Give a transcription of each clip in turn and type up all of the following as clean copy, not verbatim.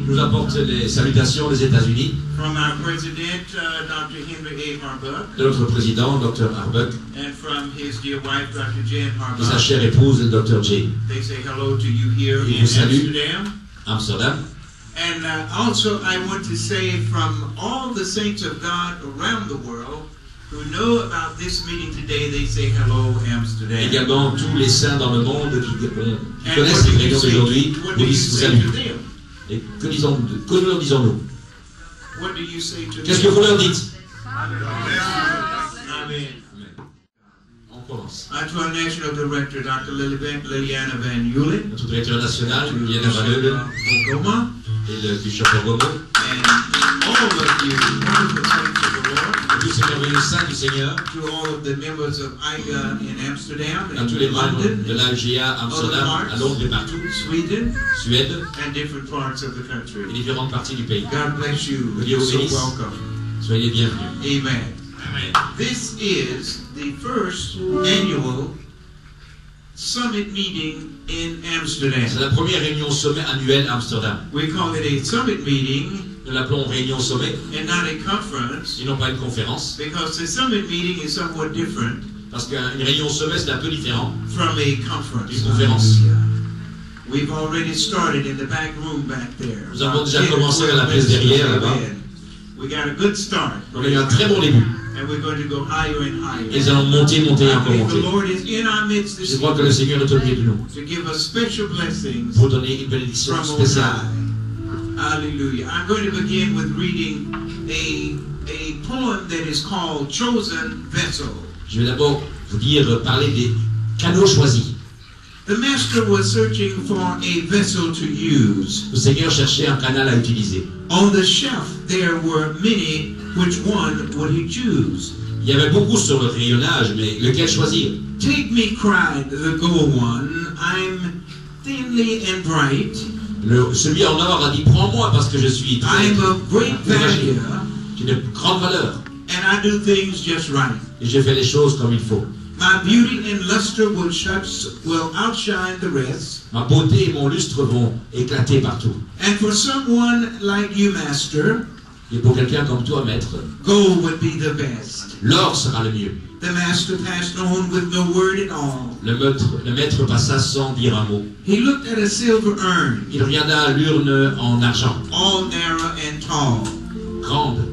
nous apporte les salutations des États-Unis. From our president, Dr. Henry A. Harbuck. De notre président, Dr. Harbuck. And from his dear wife, Dr. Jan Harbuck. De sa chère épouse, Dr. J. They say hello to you here Il in vous salue. Amsterdam. And also I want to say from all the saints of God around the world who know about this meeting today, they say hello Amsterdam. Également tous les saints dans le monde qui connaissent cette réunion d'aujourd'hui vous disent salut. Et que leur disons-nous? Qu'est-ce que vous leur dites? Amen. On commence. To our national director, Dr. Liliana Van Eulen. Notre directeur national, Liliana Van Eulen. Ogoma. Et le bishop Ogomo. And all of you, wonderful saints of the Lord. Et tous ces merveilleux saints du Seigneur. To all of the members of IGA in Amsterdam. À tous les membres de l'AGA à Amsterdam, à Londres et partout. Sweden. Suède. And different parts of the country. Et différentes parties du pays. God bless you. Dieu vous bénisse. Soyez bienvenus. Amen. Amen. This is the first annual summit meeting in Amsterdam. C'est la première réunion sommet annuelle à Amsterdam. We call it a summit meeting. Nous l'appelons réunion sommet. And not a conference. Et non pas une conférence. Because the summit meeting is somewhat different. Parce qu'une réunion sommet c'est un peu différent. From a conference. Une conférence. We've already started in the back room back there. Nous avons déjà commencé dans la pièce derrière là-bas. We got a good start. On a eu un très bon début. And we're going to go higher and higher. Et nous allons monter et encore monter. The Lord is in our midst this Je crois que le Seigneur est au milieu de nous. To give us special blessings pour donner une bénédiction spéciale. Hallelujah. I'm going to begin with reading a poem that is called Chosen Vessel. Je vais d'abord vous parler des canaux choisis. The master was searching for a vessel to use. Le Seigneur cherchait un canal à utiliser. On the shelf there were many. Which one would he choose? Il y avait beaucoup sur le rayonnage, mais lequel choisir? Take me, cried the gold one. I'm thinly and bright. Celui en or a dit, prends-moi parce que je suis très. I'm of great value. J'ai de grande valeur. And I do things just right. Et je fais les choses comme il faut. My beauty and luster will outshine the rest. Ma beauté et mon lustre vont éclater partout. And for someone like you, master, et pour quelqu'un comme toi, maître, gold would be the best. L'or sera le mieux. The master passed on with no word at all. Le maître passa sans dire un mot. He looked at a silver urn. Il regarda l'urne en argent. All narrow and tall. Grande.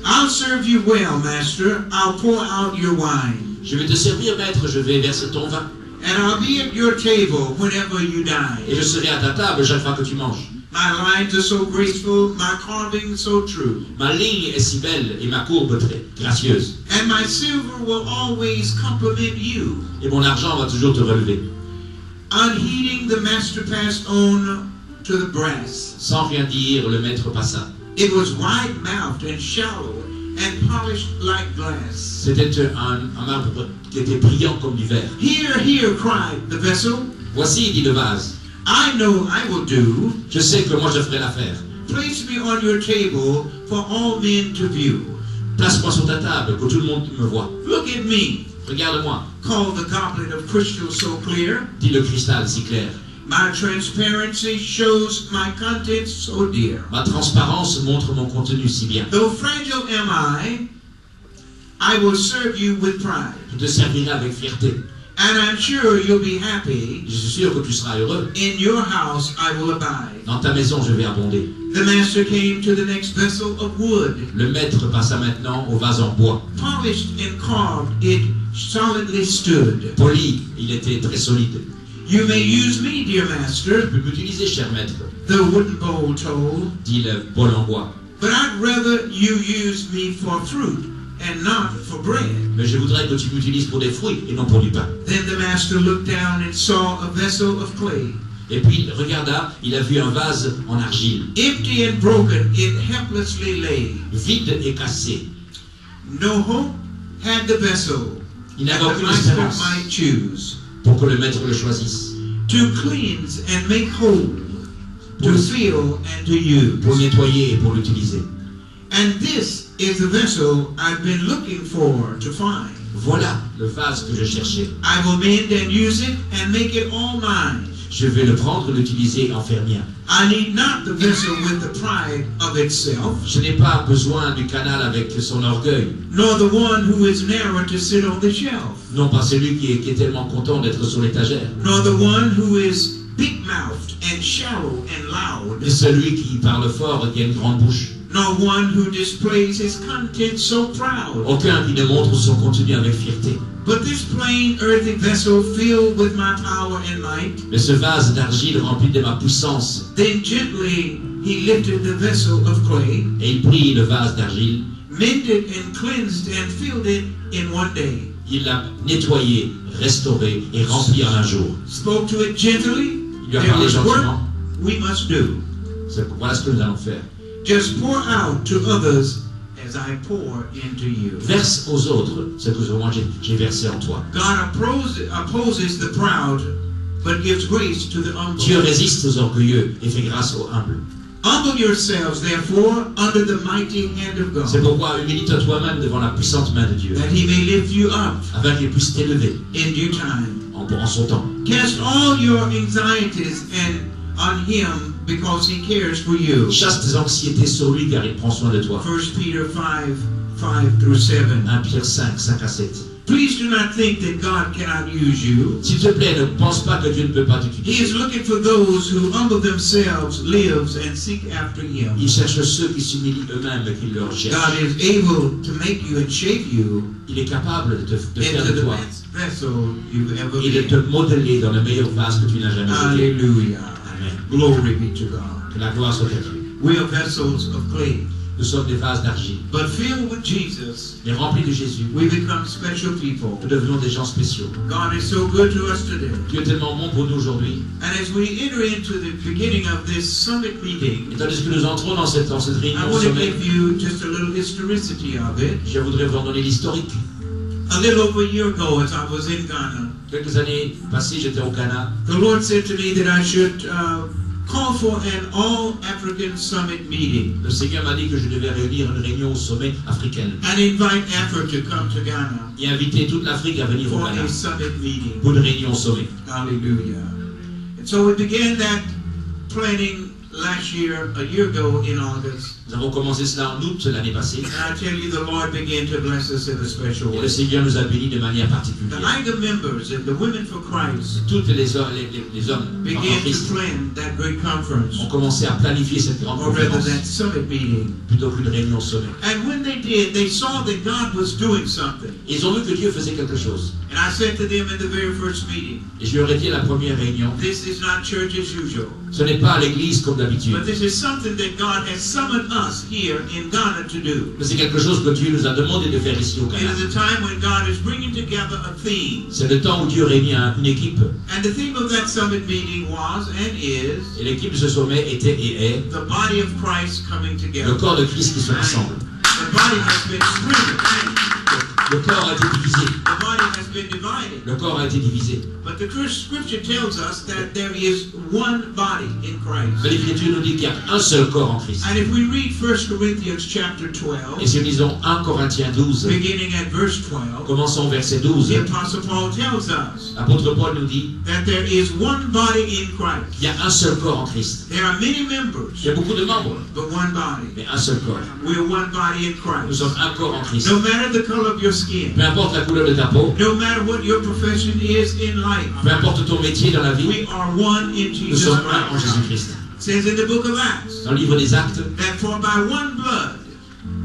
I'll serve you well, master. I'll pour out your wine. Je vais te servir, maître, je vais verser ton vin. And I'll be at your table whenever you dine. Et je serai à ta table chaque fois que tu manges. My lines are so graceful, my carving so true. Ma ligne est si belle et ma courbe très gracieuse. And my silver will always compliment you. Et mon argent va toujours te relever. Unheeding, the master passed on to the brass. Sans rien dire, le maître passa. It was wide-mouthed and shallow and polished like glass. C'était un marbre qui était brillant comme du verre. Here, here, cried the vessel. Voici, dit le vase. I know I will do. Je sais que moi je ferai l'affaire. Place me on your table for all men to view. Place-moi sur ta table, que tout le monde me voit. Look at me. Regarde-moi. Called the goblet of crystal so clear. Dit le cristal si clair. My transparency shows my contents so dear. Ma transparence montre mon contenu si bien. Though fragile am I will serve you with pride. Je te servirai avec fierté. And I'm sure you'll be happy. Je suis sûr que tu seras heureux. In your house I will abide. Dans ta maison je vais abonder. The master came to the next vessel of wood. Le maître passa maintenant au vase en bois. Polished and carved, it solidly stood. Poli, il était très solide. You may use me, dear master. Tu peux m'utiliser, cher maître. The wooden bowl told. Dit le bol en bois. But I'd rather you use me for fruit and not for bread. Mais je voudrais que tu m'utilises pour des fruits et non pour du pain. Then the master looked down and saw a vessel of clay. Et puis regarda, il a vu un vase en argile. Empty and broken, it helplessly lay. Vide et cassé. No hope had the vessel. Il n'avait aucune master espérance might choose. Pour que le maître le choisisse. To cleanse and make whole. To fill and to use. Pour nettoyer et pour l'utiliser. And this is the vessel I've been looking for to find. Voilà le vase que je cherchais. I will mend and use it and make it all mine. je vais le prendre, l'utiliser en faire mien. I need not the vessel with the pride of itself, Je n'ai pas besoin du canal avec son orgueil. nor the one who is narrow to sit on the shelf, Non pas celui qui est tellement content d'être sur l'étagère. nor the one who is big-mouthed and shallow and loud, Mais celui qui parle fort et qui a une grande bouche. nor one who displays his content so proud. Aucun qui ne montre son contenu avec fierté. But this plain earthy vessel filled with my power and might, Mais ce vase d'argile rempli de ma puissance, then gently he lifted the vessel of clay, et il prit le vase d'argile, mended and cleansed and filled it in one day. il l'a nettoyé, restauré et rempli en un jour. Spoke to it gently. Il lui a There parlé was work gentiment. we must do. Voilà ce que nous allons faire. Just pour out to others as I pour into you. Verse aux autres ce que moi j'ai versé en toi. God opposes the proud, but gives grace to the humble. Dieu résiste aux orgueilleux et fait grâce aux humbles. Humble yourselves, therefore, under the mighty hand of C'est God, pourquoi humilie-toi toi-même devant la puissante main de Dieu, that he may lift you up afin qu'il puisse t'élever in due time. en son temps. Cast all your anxieties on him because he cares for you. Chasse tes anxiétés sur lui car il prend soin de toi. 1 Peter 5:5-7. 1 Pierre 5, 5 à 7. Please do not think that God cannot use you. S'il te plaît, ne pense pas que Dieu ne peut pas He t'utiliser. is looking for those who humble themselves, lives, and seek after him. Il cherche ceux qui s'humilient eux-mêmes et qui leur cherchent. God is able to make you and shape you Il est capable de faire into de the toi best vessel you've ever et de te been. modeler dans le meilleur vase que tu n'as jamais été. Hallelujah. Amen. Glory be to God. Que la gloire soit à Dieu. We are vessels of clay, Nous sommes des vases d'argile, but filled with Jesus, mais remplis de Jésus. we become special people. Nous devenons des gens spéciaux. God is so good to us today. Dieu est tellement bon pour nous aujourd'hui. And as we enter into the beginning of this summit meeting, Et tandis que nous entrons dans cette I réunion want to sommet, give you just a little historicity of it. je voudrais vous en donner l'historique. A little over a year ago, as I was in Ghana, Quelques années passées, j'étais au Ghana. the Lord said to me that I should call for an all-African summit meeting Le Seigneur m'a dit que je devais réunir une réunion au sommet africaine and invite Africa to come to Ghana et inviter toute l'Afrique à venir au for Ghana a summit meeting. pour une réunion au sommet. Hallelujah. And so we began that planning last year, a year ago in August. Nous avons commencé cela en août l'année passée And I tell you, the Lord began to bless us in a special et way. le Seigneur nous a bénis de manière The particulière. IGA members and the Women for Christ Toutes les hommes en began to Christ plan that great conference, ont commencé à planifier cette grande or rather conférence that summit meeting. plutôt qu'une réunion au sommet. And when they did, they saw that God was doing something. Ils ont vu que Dieu faisait quelque chose. And I said to them in the very first meeting, Et je leur ai dit à la première réunion, this is not church as usual, ce n'est pas l'église comme d'habitude, but this is something that God has summoned us here in Ghana to do. mais c'est quelque chose que Dieu nous a demandé de faire ici au It Ghana. is a time when God is bringing together a theme. C'est le temps où Dieu réunit une équipe. And the theme of that summit meeting was and is Et l'équipe de ce sommet était et est the body of Christ coming le together. corps de Christ qui se rassemble. The body has been splintered. Le corps a été divisé. The body has been divided. Le corps a été divisé. But the scripture tells us that there is one body in Christ. Mais l'Écriture nous dit qu'il y a un seul corps en Christ. And if we read 1 Corinthians chapter Et 12, si nous lisons 1 Corinthiens 12, beginning at verse 12, commençons au verset 12, the Apostle Paul tells us l'apôtre Paul nous dit that there is one body in Christ. qu'il y a un seul corps en Christ. There are many members, Il y a beaucoup de membres, but one body. mais un seul corps. We are one body in Nous Christ. sommes un corps en Christ. No matter the color of your skin, Peu importe la couleur de ta peau, no matter what your profession is in life, peu importe ton métier dans la vie, we are one in nous Jesus sommes un en Christ. Jésus-Christ. It says in the book of Acts Dans le livre des Actes, that for by one blood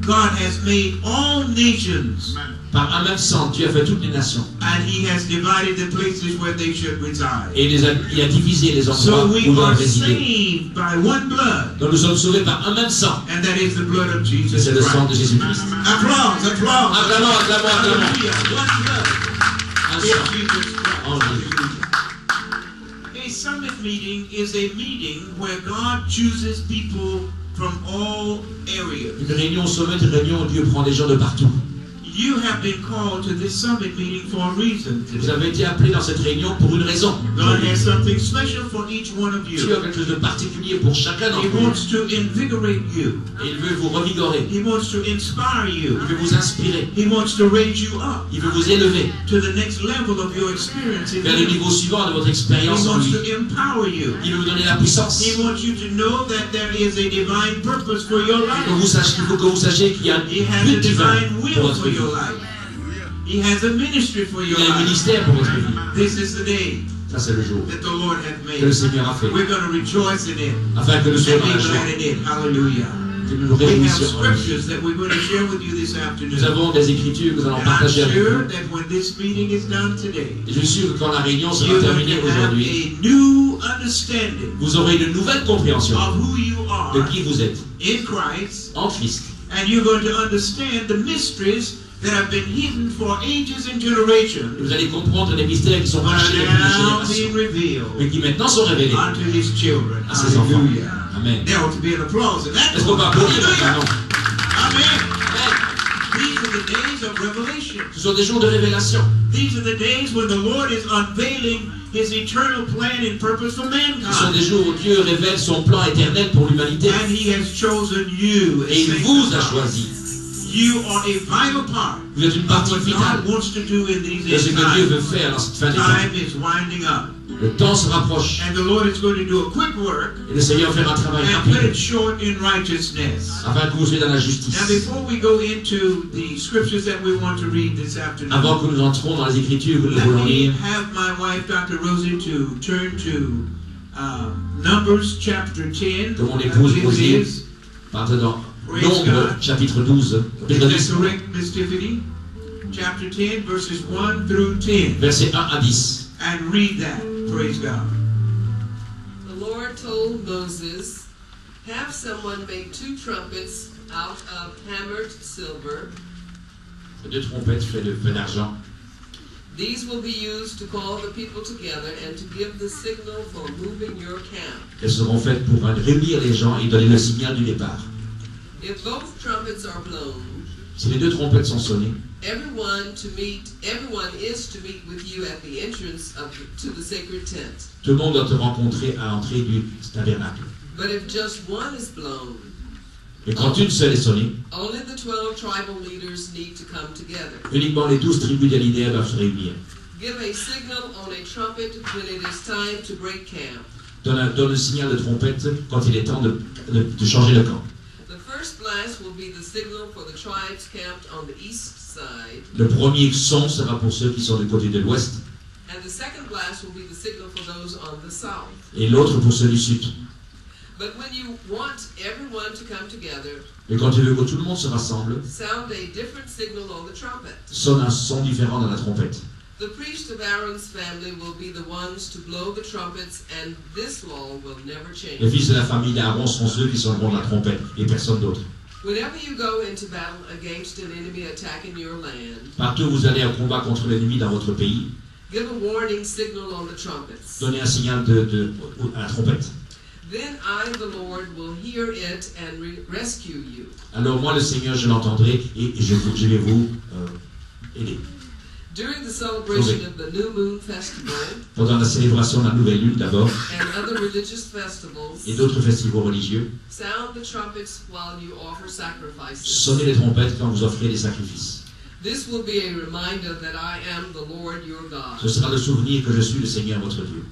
God has made all nations, par un même sang, Dieu a fait toutes les nations. and he has divided the places where they should reside. Et il a divisé les So endroits we où doivent are résider. saved by one blood, Donc nous sommes sauvés par un même sang. and that is the blood of Jesus C'est le sang de Christ. Jésus-Christ. Applause, applause. Acclamons, acclamons, acclamons. Hallelujah. One blood Un in sang. Jesus Christ. En Jésus. A summit meeting is a meeting where God chooses people from all areas. Une réunion au sommet, une réunion où Dieu prend des gens de partout. You have been called to this summit meeting for a reason. Vous avez été appelés dans cette réunion pour une raison. God has something special for each one of you. Dieu a quelque chose de particulier pour chacun d'entre He vous. wants to invigorate you. Et il veut vous revigorer. He wants to inspire you. Il veut vous inspirer. He wants to raise you up Il veut vous élever to the next level of your experience in vers le Him. niveau suivant de votre He expérience en wants lui. to empower you. Il veut vous donner la puissance. He wants you to know that there is a divine purpose for your life. Il faut que vous sachiez qu'il y a un He has but a divin divine pour will votre for vie. your life. He has a ministry for your Il y a un life. ministère pour votre vie. This is the day Ça, c'est le jour that the Lord hath que le made. Seigneur a fait. We're going to rejoice in it Afin que nous and soyons dans la be joie. glad in it. Hallelujah. Que nous nous We have réjouissions en lui. scriptures that we're going to share with you this Nous afternoon. avons des écritures que nous allons And I'm partager avec sure vous. that when this meeting is done today, Et je suis sûr que quand la réunion sera you're going terminée to have aujourd'hui, a new understanding vous aurez une nouvelle compréhension of who you de are qui vous êtes in Christ, en Christ. and you're going to understand the mysteries that have been hidden for ages and generations, Vous allez comprendre les mystères qui sont but cachés are depuis des now générations, being revealed mais qui maintenant sont révélés unto His children. à ses enfants. Hallelujah. Amen. There ought to be an applause in that. Est-ce qu'on peut applaudir maintenant? Amen. Amen. These are the days of revelation. Ce sont des jours de révélation. These are the days when the Lord is unveiling His eternal plan and purpose for Ce sont mankind. des jours où Dieu révèle son plan éternel pour l'humanité. And He has chosen you. Et il vous a choisi. You are a vital part Vous êtes une partie of what vitale God wants to do in these de ce end que Dieu veut times. faire dans cette fin des temps. Time is winding up. Le temps se rapproche And the Lord is going to do a quick work et le Seigneur va faire un travail and cut it rapide short in righteousness. afin que vous soyez dans la justice. Now, before we go into the scriptures that we want to read this afternoon, Avant que nous entrons dans les Écritures que nous let voulons me lire, have my wife, Dr. Rosie, to turn to Numbers chapter 10. que mon I épouse believe it Rosier is. parte dans Praise Nombre God. chapitre 12, Is chapitre that 10, correct, Miss Tiffany? Chapter 10, verses 1 through 10. versets 1 à 10. And read that. Praise God. The Lord told Moses, "Have someone make 2 trumpets out of hammered silver. 2 trompettes faites de feu d'argent. These will be used to call the people together and to give the signal for moving your camp. Elles seront faites pour réunir les gens et donner le signal du départ. If both trumpets are blown, Si les 2 trompettes sont sonnées, everyone is to meet with you at the entrance to the sacred tent. tout le monde doit te rencontrer à l'entrée du tabernacle. But if just one is blown, Et quand une seule est sonnée, only the 12 tribal leaders need to come together. uniquement les 12 tribus d'Alinéa doivent se réunir. Give a signal on a trumpet when it is time to break camp. Donne le signal de trompette quand il est temps de changer de camp. The first blast will be the signal for the tribes camped on the east side, Le premier son sera pour ceux qui sont du côté de l'ouest and the second blast will be the signal for those on the south. et l'autre pour ceux du sud. But when you want everyone to come together, Et quand tu veux que tout le monde se rassemble, sound a different signal on the trumpet. sonne un son différent dans la trompette. The priest of Aaron's family will be the ones to blow the trumpets, and this law will never Les change. fils de la famille d'Aaron seront ceux qui sonneront la trompette et personne d'autre. Whenever you go into battle against an enemy attacking your land, Partout où vous allez en combat contre l'ennemi dans votre pays, give a warning signal on the trumpets. donnez un signal à la trompette. Then I, the Lord, will hear it and rescue you. Alors moi, le Seigneur, je l'entendrai et je vais vous aider. During the celebration of the New Moon Festival Pendant la célébration de la nouvelle lune d'abord and other religious festivals, et d'autres festivals religieux, sound the trumpets while you offer sacrifices. sonnez les trompettes quand vous offrez des sacrifices. This will be a reminder that I am the Lord your God. Ce sera le souvenir que je suis le Seigneur votre Dieu.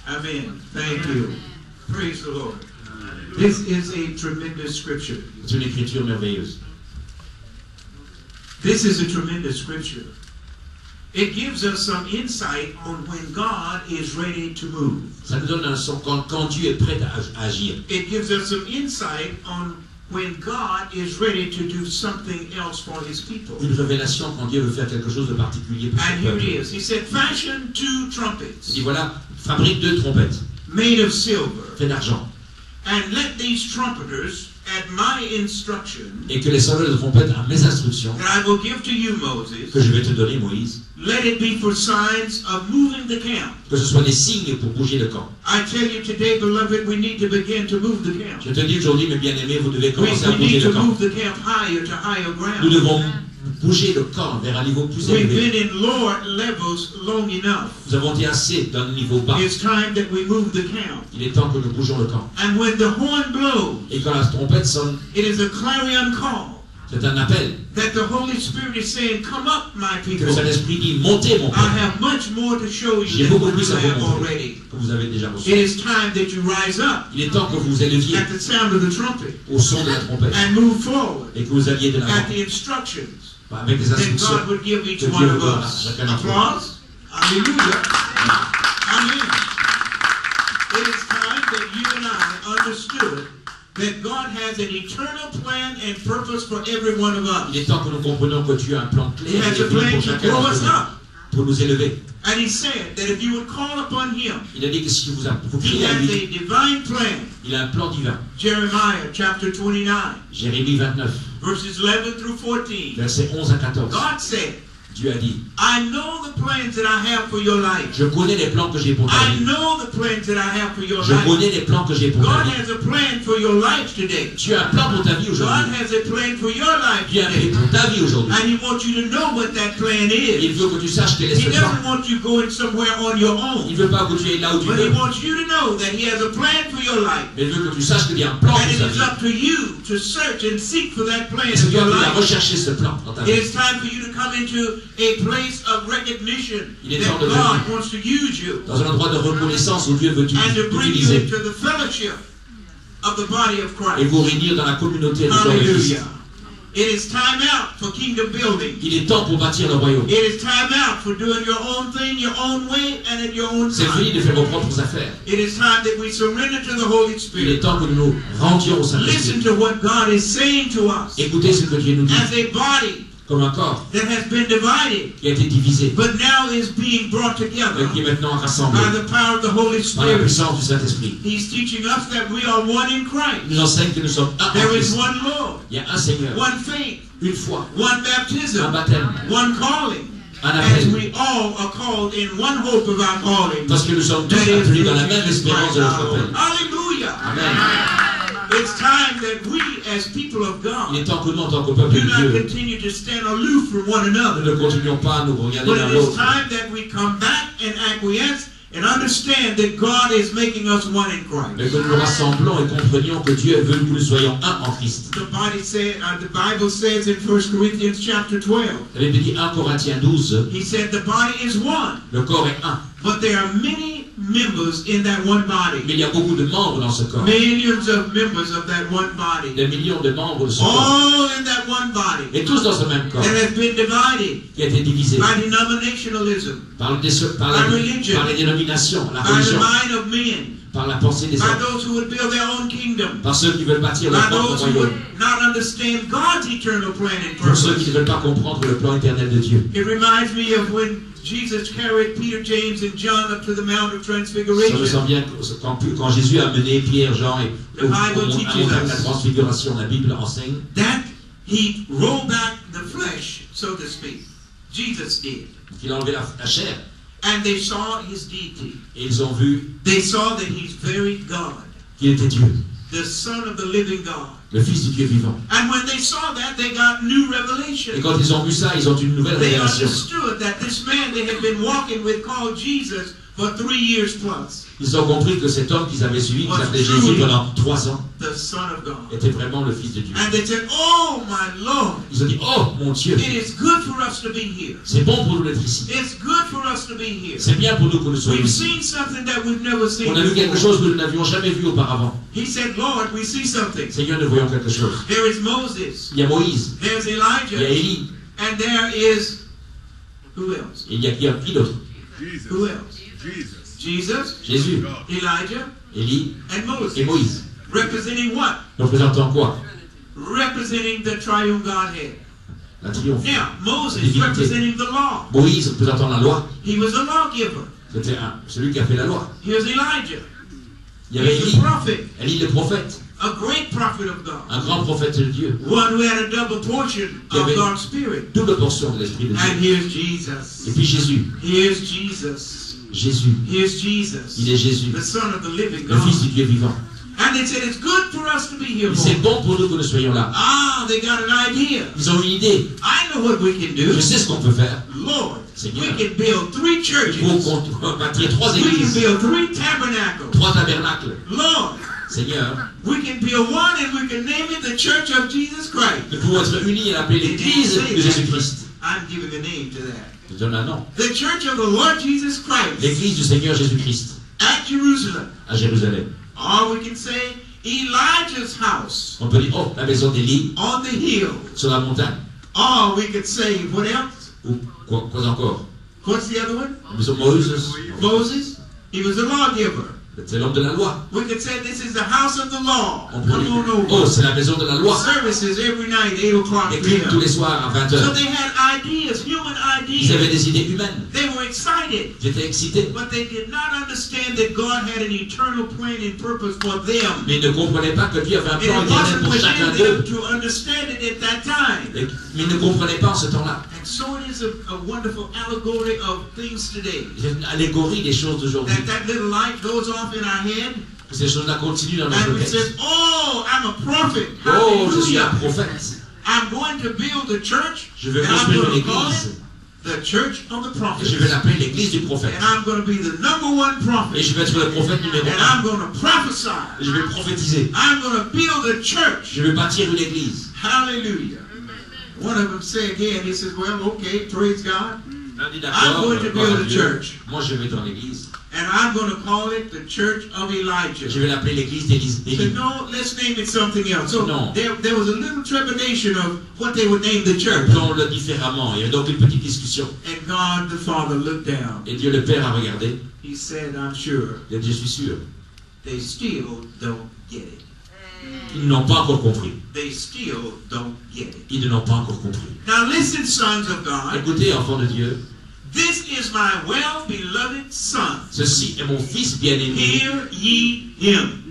Amen. Thank you. Praise the Lord. This is a tremendous scripture. C'est une écriture merveilleuse. This is a tremendous scripture. It gives us some insight on when God is ready to move. Ça nous donne un son quand Dieu est prêt à agir. It gives us some insight on when God is ready to do something else for His people. Une révélation quand Dieu veut faire quelque chose de particulier pour son And here it peuple. is. He said, fashion 2 Il trumpets dit voilà, fabrique 2 trompettes, made of silver, fait d'argent, and let these trumpeters, at my instruction, et que les sonneurs de trompettes à mes instructions that I will give to you, Moses, que je vais te donner, Moïse, let it be for signs of moving the camp. que ce soit des signes pour bouger le camp. I tell you today, beloved, we need to begin to move the camp. Je te dis aujourd'hui, mes bien-aimés, vous devez We commencer à bouger need le to camp. move the camp higher to higher Nous ground. devons bouger le camp vers un niveau plus We've élevé. been in lower levels long enough. Nous avons été assez d'un niveau bas. It's time that we move the camp. Il est temps que nous bougeons le camp. And when the horn blows, Et quand la trompette sonne, it is a clarion call c'est un appel that the Holy Spirit is saying, come up, my que people. le Saint-Esprit dit, montez mon I peuple, have much more to show you j'ai than beaucoup what plus you à vous have montrer already. que vous avez déjà It reçu. is time that you rise up Il est temps que vous éleviez at the sound of the trumpet au son de la trompette and move forward et que vous alliez de l'avant at the instructions avec les that instructions God would give each que one Dieu of vous donne à us. chacun d'entre nous. Applause. Hallelujah. Amen. It is time that you and I understood that God has an eternal plan and purpose for every one of us. Il est temps que nous comprenions que Dieu a un plan He clair has et a défini plan pour to chacun grow d'entre us nous, up. pour nous élever. And he said that if you would call upon him, Il a dit que si vous he criez à has lui, a divine plan. il a un plan divin. Jeremiah chapter 29, Jérémie 29, verses 11 through 14. versets 11 à 14. God said, Dieu a dit, I know the plans that I have for your life. je connais les plans que j'ai pour ta I vie. know the plans that I have for your Je life. connais les plans que j'ai pour ta God vie. has a plan for your life today. Tu as un plan pour ta vie God aujourd'hui. has a plan for your life Dieu a un plan today. pour ta vie aujourd'hui. And he wants you to know what that plan Il is. veut que tu saches quel est He ce plan. doesn't want you going somewhere on your Il own. ne veut pas que tu ailles là où tu But he veux. wants you to know that he has a plan for your life. Mais il veut que tu saches qu'il y a un plan And pour it ta is vie. up to you to search and seek for that plan Et c'est in toi your qui vas life. rechercher ce plan dans ta It vie. is time for you to come into a place of recognition Il est that temps de God venir wants to use you dans un endroit de reconnaissance où Dieu veut and to bring you t'utiliser into the fellowship of the body of et Christ. vous réunir dans la communauté du corps de Christ. Hallelujah. It is time out for kingdom building. Il est temps pour bâtir le royaume. It is time out for doing your own thing, your own way, and at your own C'est fini time. de faire vos propres affaires. It is time that we surrender to the Holy Il est Spirit. temps que nous nous rendions au Listen Saint-Esprit. to what God is saying to us Écoutez ce que Dieu nous dit. as a body Comme un corps that has been divided, qui a été divisé, but now is being brought together mais qui est maintenant rassemblé by the power of the Holy par la Spirit. puissance du Saint-Esprit. He's teaching us that we are one in Il Christ. nous enseigne que nous sommes un en There is Christ. one Lord, Il y a un Seigneur, one faith, une foi, one un baptism, baptême, one calling. un As appel. we all are called in one hope of our calling. Parce que nous sommes tous That is appelés through dans la même Jesus espérance Christ de notre our Lord. appel. Hallelujah. Amen. It's time that we, as people of Il est God, temps que nous, en tant que peuple do de not Dieu, continue to stand aloof from one nous another. ne continuons pas à nous regarder But l'un it is l'autre. time that we come back and acquiesce and understand that God is making us one in Mais Christ. que nous nous rassemblons et comprenions que Dieu veut que nous soyons un en Christ. The Bible says in 1 Corinthians chapter 12, La Bible dit 1 Corinthiens 12, he said the body is one, le corps est un. but there are many members in that one Mais body. il y a beaucoup de membres dans ce corps. Millions of members of that one body. Des millions de membres de ce corps. All in that one body Et tous dans ce même corps that has been divided qui a été divisé by denominationalism, par les dénominations, la by the religion, mind of men, par la pensée des by hommes, those who would build their own kingdom, par ceux qui veulent bâtir leur by propre those who would royaume, not understand God's eternal plan and pour ceux qui purpose. ne veulent pas comprendre le plan éternel de Dieu. It reminds me of when Jesus carried Peter, James, and John up to the Mount of Ça me Transfiguration. sent bien quand Jésus a mené Pierre, Jean et The Bible à teaches montagne de la us. transfiguration, la Bible enseigne That he rolled back the flesh, so to speak. Jesus did. qu'il a enlevé la chair. And they saw his deity. Et ils ont vu They saw that he's very God, qu'il était Dieu, the Son of the living God. le Fils du Dieu vivant. And when they saw that, they got new Et revelation. quand ils ont vu ça, ils ont une nouvelle They révélation. understood that this man they had been walking with, called Jesus, for 3 years plus, Ils ont compris que cet homme qu'ils avaient suivi, qui s'appelait Jésus pendant 3 ans, the Son of God. était vraiment le Fils de Dieu. And they said, "Oh my Lord, Ils ont dit, oh mon Dieu, it is good for us to be here. c'est bon pour nous d'être ici. It's good for us to be here. C'est bien pour nous que nous soyons We've ici. seen something that we've never seen On a vu quelque before." chose que nous n'avions jamais vu auparavant. He said, "Lord, we see something. Seigneur, nous voyons quelque chose. There is Moses, Il y a Moïse, there's il y a Elijah, Élie, and there is who else? et il y a qui d'autre? Who else? Jesus, Jésus, Elijah, Élie and Moses. et Moïse. Representing what? Représentant quoi? Representing the triune Godhead. La triomphe. Now, Moses Divinité. representing the law. Moïse représentant la loi. He was a lawgiver. C'était celui qui a fait la loi. Here's Elijah. Il y avait He's Élie, a prophet, Élie le prophète, a great prophet of God. un grand prophète de Dieu. One who had a double portion Qui of avait God's Spirit. double portion de l'Esprit de And Dieu. here's Jesus. Et puis Jésus, Here's Jesus. Jésus, Here's Jesus. il est Jésus, The Son of the living le Fils du God. Dieu vivant. And they said it's good for us to be here, C'est Lord. bon pour nous que nous soyons là. Ah, they got an idea. Ils ont une idée. I know what we can do. Je sais ce qu'on peut faire. Lord, Seigneur, we can build 3 churches. il faut qu'on bâtir 3 We can églises, build 3 tabernacles. 3 tabernacles. Lord, Seigneur, we can build one and we can name it the Church of Jesus Christ. nous pouvons être unis et l'appeler l'église de Jésus-Christ. I'm giving a name to that. Je donne un nom. The Church of the Lord Jesus Christ L'église du Seigneur Jésus-Christ at Jerusalem. à Jérusalem. Or we can say Elijah's house On peut dire, oh, la maison d'Élie on the hill. sur la montagne. Or we could say, what else? Ou quoi encore? What's the other one? La maison Moses, Moses. He was a lawgiver. c'est l'homme de la loi. We could say this is the house of the law. On peut Come dire, on over. oh, c'est la maison de la loi. Services every night, 8 o'clock Écrite tous p.m. les soirs à 20 So h. they had ideas, human Ils avaient ideas. des idées humaines. They were excited. Ils étaient excités. But they did not understand that God had an eternal plan and purpose for them. Mais ils ne comprenaient pas que Dieu avait un And plan it éternel wasn't pour chacun within them d'eux. to understand it at that time. Mais ils ne comprenaient pas en ce temps-là. And so it is a wonderful allegory of things today. C'est une allégorie des choses d'aujourd'hui. That little light goes off in our head. Que ces choses-là continuent dans notre And we tête. say, oh, I'm a prophet. Oh, je suis un Hallelujah. prophète. I'm going to build a church. Je vais And I'm construire going une to call église. it the church of the Et prophets. je vais l'appeler l'église du prophète. And I'm going to be the number 1 Et prophet. je vais être le prophète numéro And 1. I'm going to prophesy. Je vais prophétiser. I'm going to build a church. Je vais bâtir une église. Hallelujah. One of them said again, he says, well, okay, praise God. L'un dit I'm d'accord, going to gloire à build a Dieu. church. Moi je vais dans l'église. And I'm going to call it the church of Elijah. Je vais l'appeler l'église d'Élie. He said, no, let's name it something else. So No. there was a little trepidation of what they would name the church. Appelons-le différemment. Il y avait donc une petite discussion. And God the Father looked down. Et Dieu le Père a regardé. He said, I'm sure Il a dit, je suis sûr. they still don't get it. Ils n'ont pas encore compris. They still don't get it. Ils ne l'ont pas encore compris. Now listen, sons of God. Écoutez, enfants de Dieu. This is my well-beloved son. Ceci est mon fils bien-aimé. Hear ye him.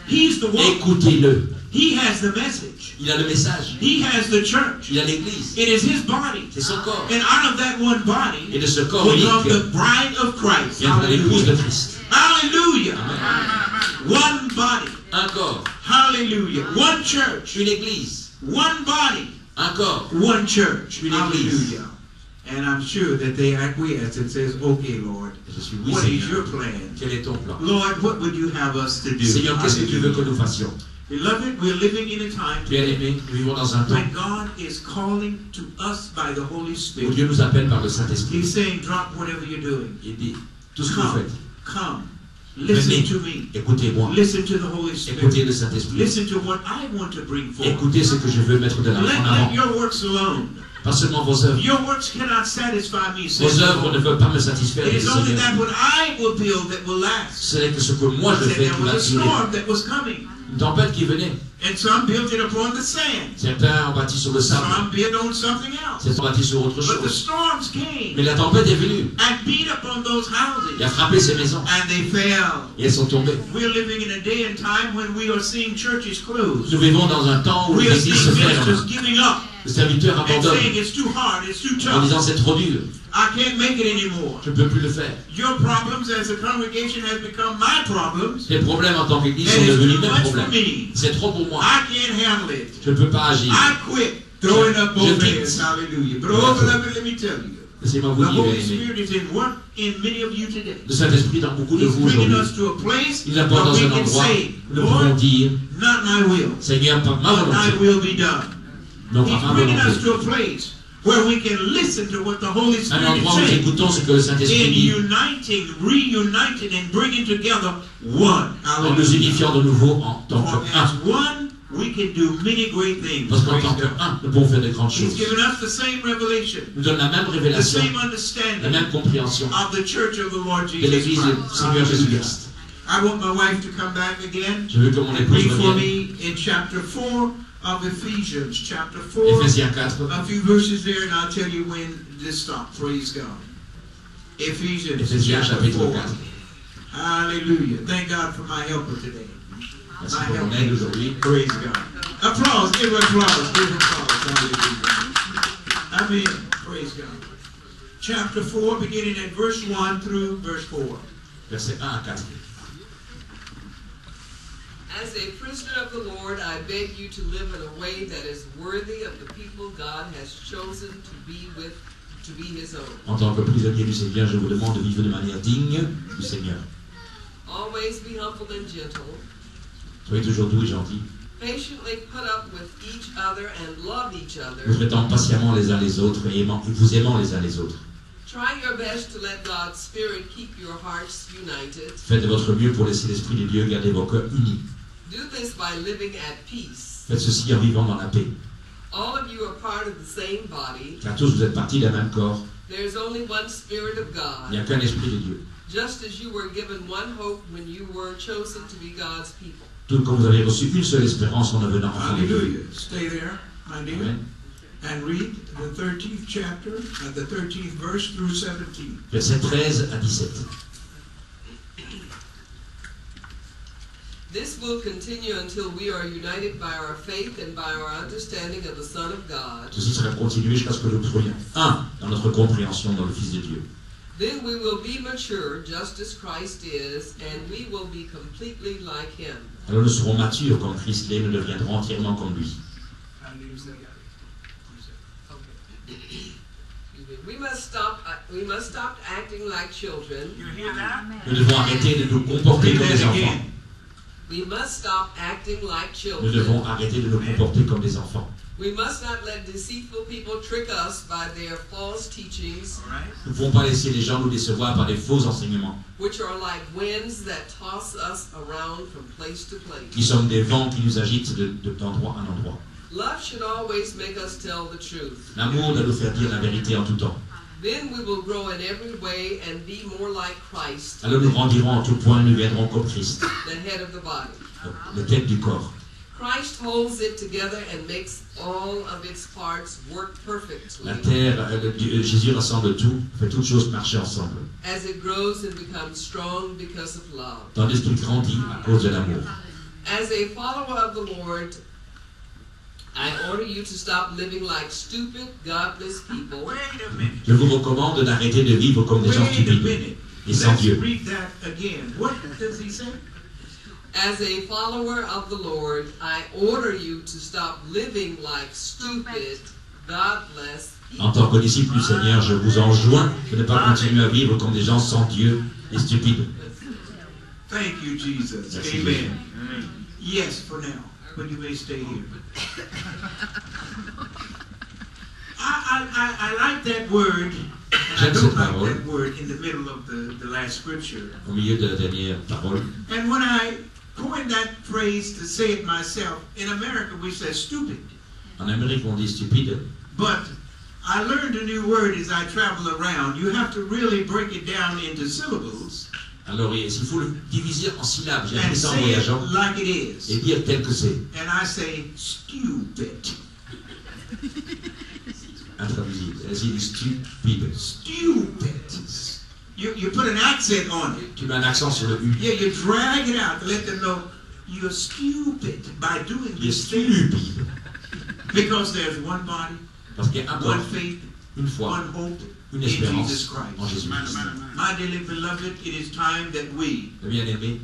He's the one. Écoutez-le. He has the message. Il a le message. He has the church. Il a l'église. It is his body. C'est son corps. And out of that one body Et de ce corps will unique come the bride of Christ. vient l'épouse de Hallelujah. Christ. Hallelujah. Amen. One body. Un corps. Hallelujah. One church. Une église. One body. Un corps. One church. Une église. Hallelujah. And I'm sure that they acquiesce and says, okay, Lord, Je suis oui, what is your Seigneur. plan? Quel est ton plan? Lord, what would you have us to do? Seigneur, qu'est-ce que tu veux que Hallelujah. nous fassions? Beloved, we're living in a time Bien-aimé, nous vivons dans un temps when God is calling to us by the Holy où Spirit. Dieu nous appelle par le Saint-Esprit. He's saying, drop whatever you're doing. Il dit, tout ce que vous Come, faites, come. Listen venez, to me. écoutez-moi. Listen to the Holy Spirit. Écoutez le Saint-Esprit. Listen to what I want to bring forth. Écoutez ce que je veux mettre de Let, en let avant. your works alone. Pas seulement vos œuvres. Your works cannot satisfy me, says Vos the œuvres ne Lord. peuvent pas me satisfaire, It dit is le only Seigneur. that what I will build that will last. Ce n'est que ce que moi je Said fais there qui was va a durer. storm that was coming. Une tempête qui venait. And some built it upon the sand. Certains ont bâti sur le sable. Some built on something else. Certains ont bâti sur autre But the chose. storms came Mais la tempête est venue. and beat upon those Et houses. a frappé ces maisons. And they fell. Et elles sont tombées. We're living in a day and time when we are seeing churches close. Nous vivons dans un temps où We les are églises se seeing ministers ferment. giving up Les serviteurs and abandonnent saying it's too hard, it's too en disant tough. c'est trop dur. I can't make it anymore. Je ne peux plus le faire. Your problems as a congregation has become my problems. Les problèmes en tant qu'église And sont it's devenus too mes much for problèmes. me. C'est trop pour moi. I can't handle it. Je ne peux pas agir. I quit throwing up Je both quitte. hands. Hallelujah. But oh, beloved, let me tell you. Laissez-moi The vous dire, Holy bien-aimés. Spirit is in work in many of you today. Le Saint-Esprit dans beaucoup de He's vous bringing aujourd'hui. us to a place Il nous apporte where dans we un can endroit say, où nous pouvons Lord, dire, not my will, Seigneur, pas ma but thy volonté, will be done. non pas He's ma bringing us volonté. to a place where we can listen to what the Holy Un Spirit endroit is où nous saying écoutons ce que le Saint-Esprit in dit, uniting, reuniting, and bringing together one. en nous unifiant de nouveau en tant For qu'un. as one, we can do many great things. Parce qu'en Praise tant God. qu'un, nous pouvons faire de grandes He's choses. given us the same revelation, Nous donne la même the révélation, same la understanding même compréhension of the church of the Lord de Jesus l'Église du Christ. Seigneur Hallelujah. Jésus-Christ. I want my wife to come back again Je veux que mon and épouse read for revienne. me in chapter 4 of Ephesians. Chapter 4, Éphésiens 4, a few verses there, and I'll tell you when this stops. Praise God. Ephesians Éphésiens chapter chapitre 4. 4. Hallelujah. Thank God for my helper today. Merci pour mon aide aujourd'hui. Praise God. Applause. Give applause. Give applause. Hallelujah. Amen. Praise God. Chapter 4, beginning at verse 1 through verse 4. Versets 1 à 4. As a prisoner of the Lord, I beg you to live in a way that is worthy of the people God has chosen to be his own. En tant que prisonnier du Seigneur, je vous demande de vivre de manière digne du Seigneur. Always be humble and gentle. Soyez toujours doux et gentils. Patiently put up with each other and love each other. Vous traitant patiemment les uns les autres et vous aimant les uns les autres. Try your best to let God's Spirit keep your hearts united. Faites de votre mieux pour laisser l'Esprit de Dieu garder vos cœurs unis. Do this by living at peace. Faites ceci en vivant dans la paix. All of you are part of the same body. Car tous vous êtes partis d'un même corps. There is only one Spirit of God. Il n'y a qu'un Esprit de Dieu. Just as you were given one hope when you were chosen to be God's people. Tout comme vous avez reçu une seule espérance en devenant enfant de Dieu. Hallelujah. Stay there, my dear. Amen. And read the 13th chapter, the 13th verse through 17. Versets 13 à 17. This will continue until we are united by our faith and by our understanding of the Son of God. Ceci sera continué jusqu'à ce que nous soyons un dans notre compréhension dans le Fils de Dieu. Then we will be mature, just as Christ is, and we will be completely like Him. Alors nous serons matures comme Christ l'est, nous deviendrons entièrement comme lui. We must stop acting like children. Nous devons arrêter de nous comporter comme des enfants. We must stop acting like Nous devons children. arrêter de nous comporter comme des enfants. We must not let deceitful people trick us by their false teachings, Nous ne pouvons pas laisser les gens nous décevoir par des faux enseignements, which are like winds that toss us around from place to qui place. sont des vents qui nous agitent d'endroit en endroit. Love should always make us tell the truth. L'amour doit nous faire dire la vérité en tout temps. Then we will grow in every way and be more like Christ, Alors nous grandirons en tout point, nous deviendrons comme Christ, the head of the body. le tête du corps. Christ holds it together and makes all of its parts work perfectly La terre, Jésus rassemble tout, fait toutes choses marcher ensemble. as it grows and becomes strong because of love. Tandis qu'il grandit à cause de l'amour. As a follower of the Lord, I order you to stop living like stupid, godless people. Wait a minute. Je vous recommande d'arrêter de vivre comme des gens Wait a stupides minute. et sans Let's Dieu. read that again. What does he say? As a follower of the Lord, I order you to stop living like stupid, godless En people. tant que disciple du Seigneur, je vous enjoins de ne pas continuer à vivre comme des gens sans Dieu et stupides. Thank you, Jesus. Merci, Amen. Jésus. Yes, for now, but you may stay here. I like that word. And I J'aime don't cette like parole. that word in the middle of the last scripture. Au milieu de la dernière parole, And when I coined that phrase to say it myself, in America we say stupid. en Amérique on dit stupide, But I learned a new word as I travel around. You have to really break it down into syllables alors s'il faut le diviser en syllabes, j'ai and appris ça en say voyageant, it like it et is. dire tel que c'est, And I say stupid. intraduisible. Elle dit stupide. Stupid. You put an accent on it. Tu mets un accent sur le U. Yeah, you drag it out to let them know you're stupid by doing Il est this thing. stupide. Because there's one body, Parce qu'il y a un one corps, faith, une foi, one hope une in Jesus espérance en Christ. Jésus-Christ. My dearly beloved, it is time that we, Le bien-aimé,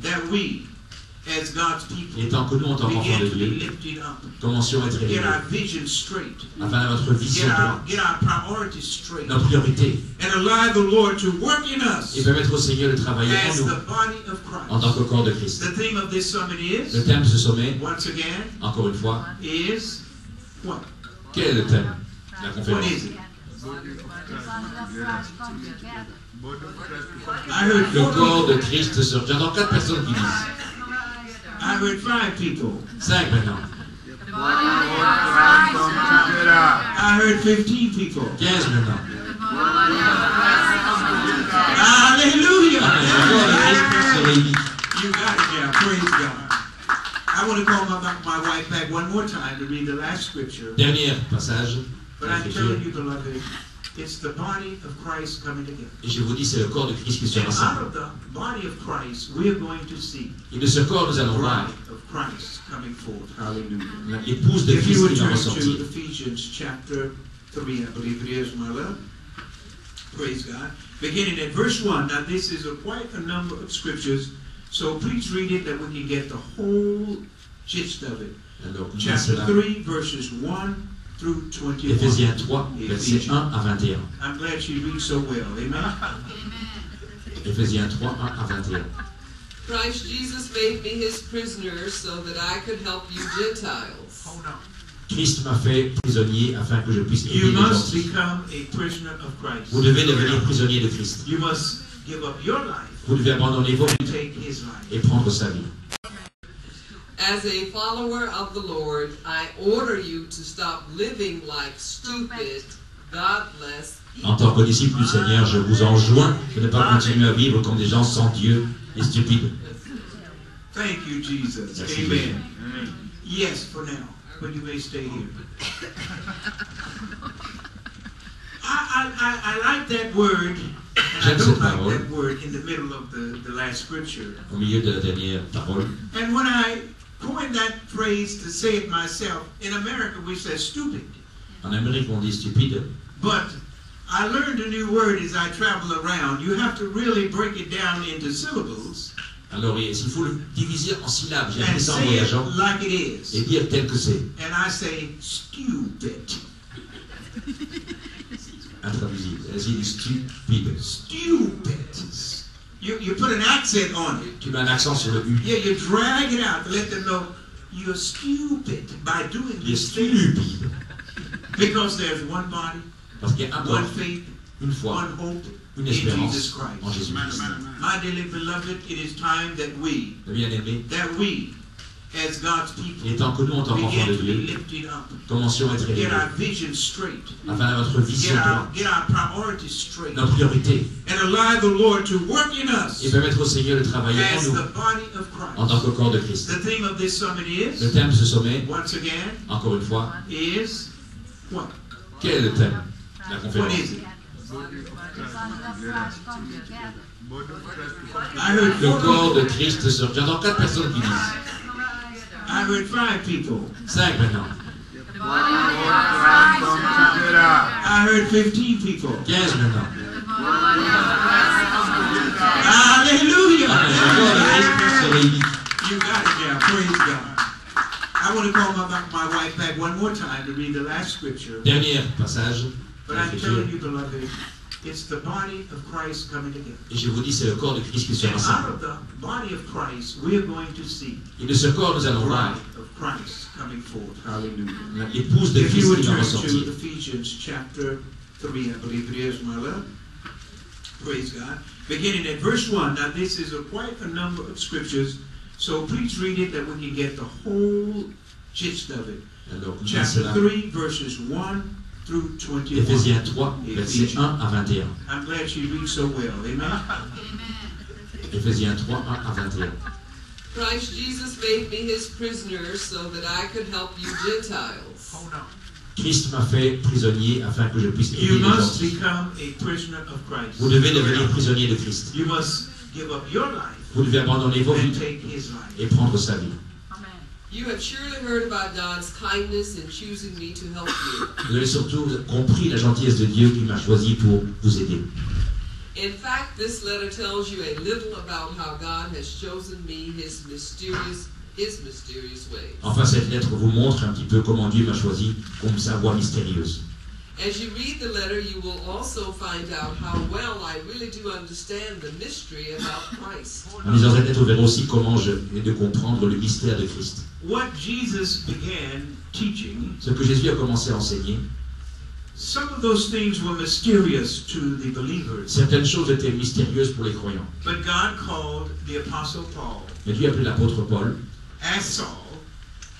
as God's people, et tant que nous, en tant qu'enfants begin de to be Dieu, lifted up. commencions à être Get élevés, our vision straight. afin d'avoir notre vision droite, Get our priorities straight. notre priorité, And allow the Lord to work in us et permettre au Seigneur de travailler en as nous, the body of en tant Christ. que corps de Christ. The theme of this summit Le is, thème de ce sommet, once again, encore une fois, is what? quel est le thème de la What conférence? is it? I heard Le 4 corps de people. Christ sur... J'entends 4 personnes qui disent. I heard 5 people. 5 maintenant. I heard 15 people. 15 maintenant. Hallelujah! Le corps de Christ se réunit. You got it, yeah. Praise God. I want to call my wife back one more time to read the last scripture. Dernier passage. But I'm telling you, beloved, it's the body of Christ coming together. Et je vous dis, c'est le corps de Christ qui se And out rassemble. of the body of Christ, we are going to see Et de ce corps, nous the allons voir bride of Christ coming forth. Hallelujah. l'épouse de If Christ you would qui va turn ressortir. to Ephesians chapter 3, I believe it is, my love. Praise God. Beginning at verse 1. Now this is quite a number of scriptures, So please read it that we can get the whole gist of it. Alors, Chapter 3, verses 1 through 21. Éphésiens 3, versets 1 à 21. I'm glad she reads so well. Amen. Éphésiens 3, 1 à 21. Christ Jesus made me his prisoner so that I could help you Gentiles. Hold on. Christ m'a fait prisonnier afin que je puisse aider You les must gentils. become a prisoner of Christ. Vous devez devenir prisonnier de Christ. You must give up your life Vous devez abandonner vos vies and take his life. et prendre sa vie. As a follower of the Lord, I order you to stop living like stupid, godless. En tant que disciple du Seigneur, je vous enjoins de ne pas continuer à vivre comme des gens sans Dieu et stupides. Thank you, Jesus. Merci, Amen. Yes, for now, but you may stay here. I like that word, and I don't like that word in the middle of the last scripture. Au milieu de la dernière parole. And when I coined that phrase to say it myself, in America we say stupid. En Amérique, on dit stupide. But I learned a new word as I travel around. You have to really break it down into syllables. Alors, s'il faut le diviser en syllabes, j'ai And appris ça en say it voyageant, like it et is. dire tel que c'est. And I say stupid. Intraduisible. C'est stupide. Stupid. You put an accent on it. Tu mets un accent sur le U. Yeah, you drag it out to let them know you're stupid by doing Il est this thing. stupide. Because there's one body, Parce qu'il y a un corps, one faith, une foi, one hope une in Jesus espérance Christ. en Jésus-Christ. My dearly beloved, it is time that we, Bien-aimés, as God's people, il est temps que nous, en tant qu'enfants begin de to be Dieu, lifted up, commencions à être get élevés, our vision straight, afin d'avoir notre vision droite, get our priorities straight, notre priorité, and allow the Lord to work in us et permettre au Seigneur de travailler en as nous, the body of en tant Christ. que corps de Christ. The theme of this summit Le is, thème de ce sommet, once again, encore une fois, is what? quel est le thème de la What conférence? is it? I heard Le 4 corps de people. Christ se... J'entends 4 personnes qui disent. I heard 5 people. 5 maintenant. I heard 15 people. 15 maintenant. Hallelujah! Amen. Le corps de Christ se réunit. You got it there. Praise God. I want to call my wife back one more time to read the last scripture. Dernier passage. But I'm telling you, beloved, it's the body of Christ coming together. Et je vous dis, c'est le corps de Christ qui se And out rassemble. of the body of Christ, we are going to see Et de ce corps, nous the allons voir bride of Christ coming forth. Hallelujah. l'épouse de If you Christ would qui va turn ressortir. to Ephesians chapter 3, I believe it is, my love. Praise God. Beginning at verse 1. Now this is quite a number of scriptures, so please read it that we can get the whole gist of it. Alors, Chapter cela. 3, verses 1 through 21. Éphésiens 3, versets 1 à 21. I'm glad she reads so well. Amen. Éphésiens 3, 1 à 21. Christ Jesus made me his prisoner so that I could help you Gentiles. Hold on. Christ m'a fait prisonnier afin que je puisse aider You les must gentils. become a prisoner of Christ. Vous devez devenir prisonnier de Christ. You must give up your life Vous devez abandonner vos and vies take his life. et prendre sa vie. You have surely heard about God's kindness in choosing me to help you. Vous avez surtout compris la gentillesse de Dieu qui m'a choisi pour vous aider. In fact, this letter tells you a little about how God has chosen me, his mysterious ways. Enfin, cette lettre vous montre un petit peu comment Dieu m'a choisi comme sa voix mystérieuse. As you read the letter, you will also find out how well I really do understand the mystery about Christ. En lisant cette lettre, vous verrez aussi comment je vais de comprendre le mystère de Christ. What Jesus began teaching, Ce que Jésus a commencé à enseigner, some of those things were mysterious to the believers. certaines choses étaient mystérieuses pour les croyants. But God called the Apostle Paul, Mais Dieu a appelé l'apôtre Paul, as Saul,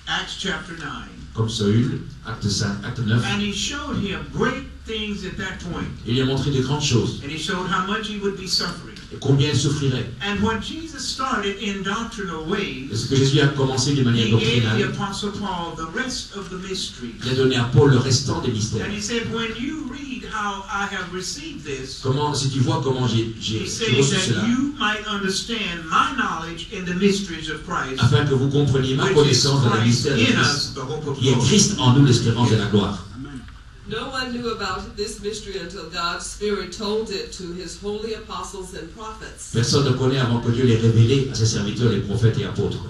Acts chapter 9, comme Saül, acte 5, acte 9, and he showed him great things at that point. et il lui a montré de grandes choses, And he showed how much he would be suffering. et combien il souffrirait. And when Jesus started in doctrinal ways, Et ce que Jésus a commencé d'une manière he gave the doctrinale, Apostle Paul the rest of the mysteries. il a donné à Paul le restant des mystères. And he said, when you read how I have received this, Comment, si tu vois comment j'ai he reçu says cela, that you might understand my knowledge in the mysteries of Christ, afin que vous compreniez ma which is connaissance de la Christ mystère de in Christ, us, the hope of qui est glory. Christ en nous, l'espérance de la gloire. No one knew about this mystery until God's Spirit told it to his holy apostles and prophets. Personne ne connaît avant que Dieu l'ait révélé à ses serviteurs, les prophètes et apôtres.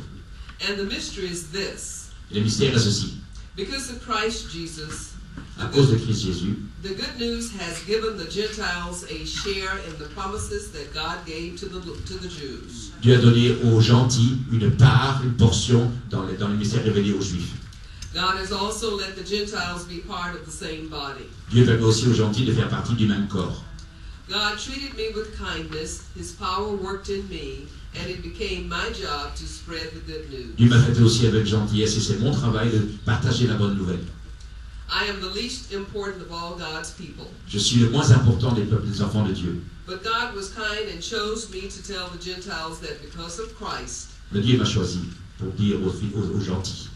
And the mystery is this. Et le mystère est ceci. Because of Christ Jesus, À cause de Christ Jésus, the good news has given the Gentiles a share in the promises that God gave to the Jews. Dieu a donné aux gentils une part, une portion dans les mystères révélés aux Juifs. God has also let the Gentiles be part of the same body. Dieu permet aussi aux gentils de faire partie du même corps. God treated me with kindness, his power worked in me, and it became my job to spread the good news. Dieu m'a traité aussi avec gentillesse et c'est mon travail de partager la bonne nouvelle. I am the least important of all God's people. Je suis le moins important des peuples des enfants de Dieu. But God was kind and chose me to tell the Gentiles that because of Christ, Mais Dieu m'a choisi pour dire aux gentils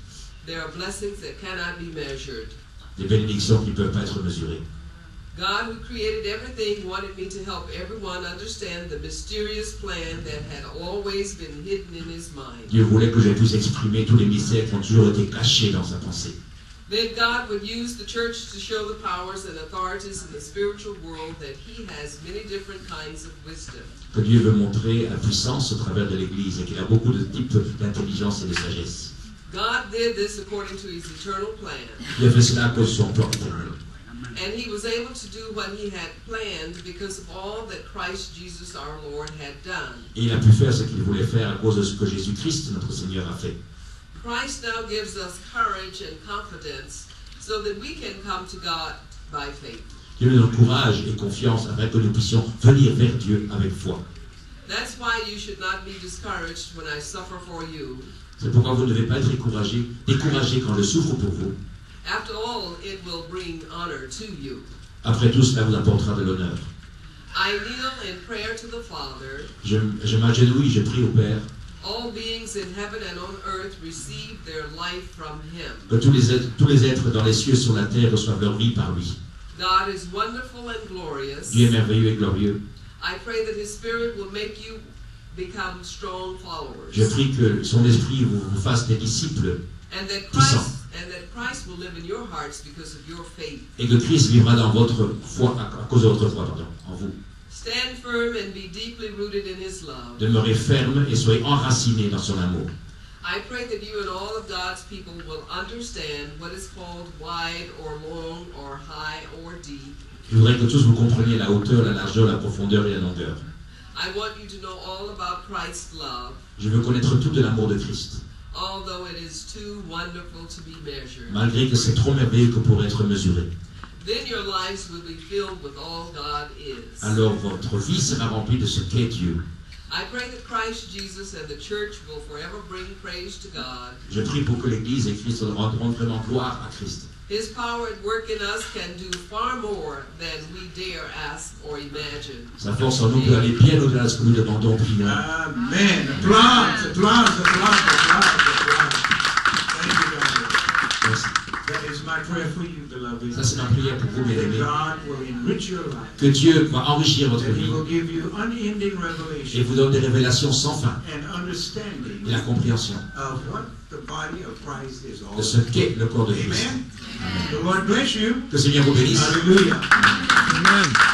there are blessings that cannot be measured. des bénédictions qui ne peuvent pas être mesurées. God, who created everything, wanted me to help everyone understand the mysterious plan that had always been hidden in his mind. Dieu voulait que je puisse exprimer tous les mystères qui ont toujours été cachés dans sa pensée. Then God would use the church to show the powers and authorities in the spiritual world that he has many different kinds of wisdom. Que Dieu veut montrer la puissance au travers de l'Église et qu'il a beaucoup de types d'intelligence et de sagesse. God did this according to his eternal plan. Dieu a fait cela à cause de son plan éternel. And he was able to do what he had planned because of all that Christ Jesus our Lord had done. Et il a pu faire ce qu'il voulait faire à cause de ce que Jésus-Christ, notre Seigneur, a fait. Christ now gives us courage and confidence so that we can come to God by faith. Dieu nous donne courage et confiance afin que nous puissions venir vers Dieu avec foi. That's why you should not be discouraged when I suffer for you. C'est pourquoi vous ne devez pas être découragé quand je souffre pour vous. After all, it will bring honor to you. Après tout, cela vous apportera de l'honneur. I kneel in prayer to the Father. Je m'agenouille, je prie au Père. All beings in heaven and on earth receive their life from him. Que tous les êtres dans les cieux et sur la terre reçoivent leur vie par lui. God is wonderful and glorious. Dieu est merveilleux et glorieux. I pray that his Spirit will make you become strong followers. Je prie que son esprit vous fasse des disciples And that puissants. Christ will live in your hearts because of your faith. Et que Christ vivra dans votre foi, à cause de votre foi, en vous. Stand firm and be deeply rooted in his love. Demeurez ferme et soyez enracinés dans son amour. I pray that you and all of God's people will understand what is called wide or long or high or deep. Je voudrais que tous vous compreniez la hauteur, la largeur, la profondeur et la longueur. I want you to know all about Christ's love, Je veux connaître tout de l'amour de Christ, although it is too wonderful to be measured. malgré que c'est trop merveilleux que pour être mesuré. Then your lives will be filled with all God is. Alors votre vie sera remplie de ce qu'est Dieu. I pray that Christ Jesus and the church will forever bring praise to God. Je prie pour que l'Église et Christ rendront vraiment gloire à Christ. His power at work in us can do far more than we dare ask or imagine. Sa force en nous peut aller bien au-delà de ce que nous demandons, prions. Amen. Applause, applause, applause, applause, applause. Thank you, God. Merci. That is my prayer for you, beloved. Ça, c'est ma prière pour vous, mes That amis. God will enrich your life. Que Dieu va enrichir votre That He vie will give you unending et revelation vous donne des révélations sans fin and understanding et la compréhension of what the body of Christ is all de ce about. qu'est le corps de Christ. Amen. The Lord bless you. Que le Seigneur vous bénisse. Hallelujah. Amen.